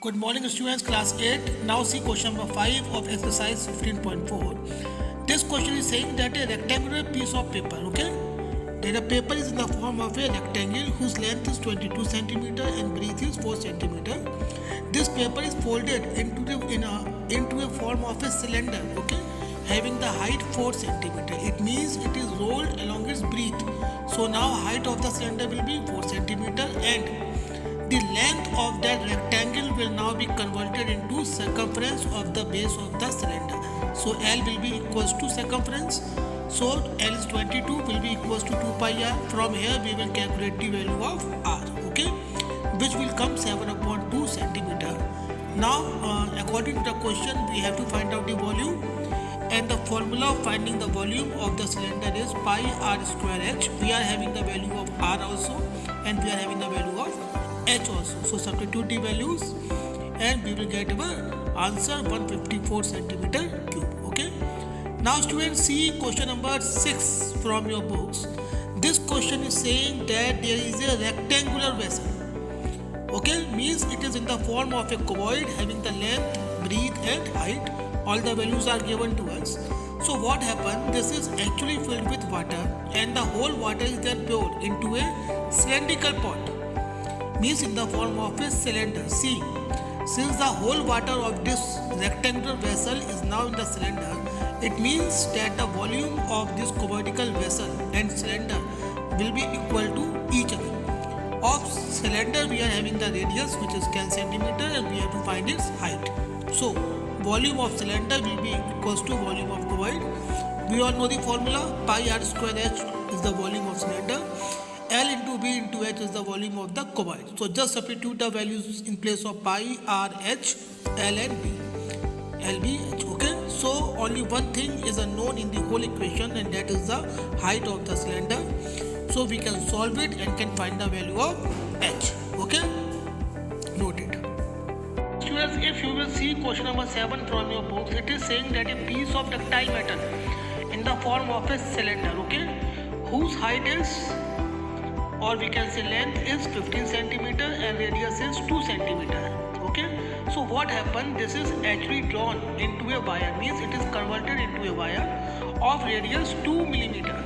Good morning students, class 8. Now see question number 5 of exercise 15.4. This question is saying that a rectangular piece of paper, okay? That a paper is in the form of a rectangle whose length is 22 centimeter and breadth is 4 centimeter. This paper is folded into a form of a cylinder, okay? Having the height 4 centimeter. It means it is rolled along its breadth. So now height of the cylinder will be 4 centimeter and the length of that rectangle will now be converted into circumference of the base of the cylinder. So L will be equals to circumference. So L is 22 will be equals to 2 pi r. From here we will calculate the value of r, okay, which will come 7 upon 2 centimeter. Now according to the question we have to find out the volume, and the formula of finding the volume of the cylinder is pi r square h. We are having the value of r also and we are having the value of h also. So substitute the values and we will get our answer 154 centimeter cube. Okay. Now students, see question number 6 from your books. This question is saying that there is a rectangular vessel. Okay, means it is in the form of a cuboid having the length, breadth and height. All the values are given to us. So what happened? This is actually filled with water and the whole water is then poured into a cylindrical pot. Means in the form of a cylinder. See, since the whole water of this rectangular vessel is now in the cylinder, it means that the volume of this cuboidal vessel and cylinder will be equal to each other. Of cylinder we are having the radius which is 10 centimeter and we have to find its height. So volume of cylinder will be equals to volume of cuboid. We all know the formula, pi r square h is the volume of cylinder. L into B into H is the volume of the cuboid. So just substitute the values in place of pi, R, H, L and B. L, B, H. Okay. So only one thing is unknown in the whole equation and that is the height of the cylinder. So we can solve it and can find the value of H. Okay. Noted. Students, if you will see question number 7 from your books, it is saying that a piece of ductile metal in the form of a cylinder, okay, whose height is, or we can say length is 15 centimeter and radius is 2 centimeter. Okay. So what happened? This is actually drawn into a wire. Means it is converted into a wire of radius 2 millimeter.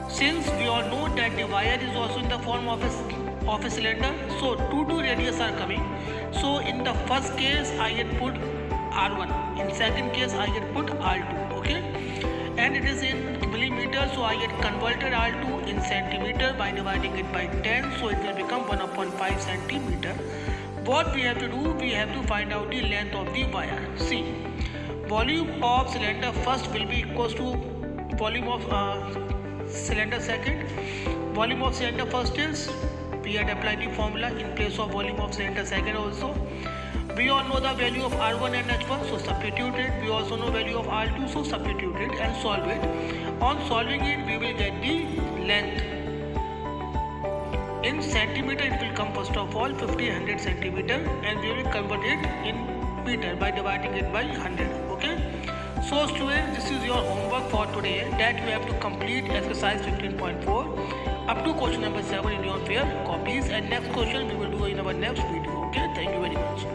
Since we all know that the wire is also in the form of a cylinder, so 2 radius are coming. So in the first case I had put R1. In second case I had put R2. Okay. And it is in millimeter, so I get converted R2 in centimeter by dividing it by 10, so it will become 1 upon 5 centimeter. What we have to do, we have to find out the length of the wire. See, volume of cylinder first will be equals to volume of cylinder second. Volume of cylinder first is, we had applied the formula in place of volume of cylinder second also. We all know the value of R1 and H1, so substitute it. We also know value of R2, so substitute it and solve it. On solving it, we will get the length. In centimeter, it will come first of all 100 centimeter and we will convert it in meter by dividing it by 100. Okay. So students, this is your homework for today that you have to complete exercise 15.4 up to question number 7 in your pair copies, and next question we will do in our next video. Okay. Thank you very much.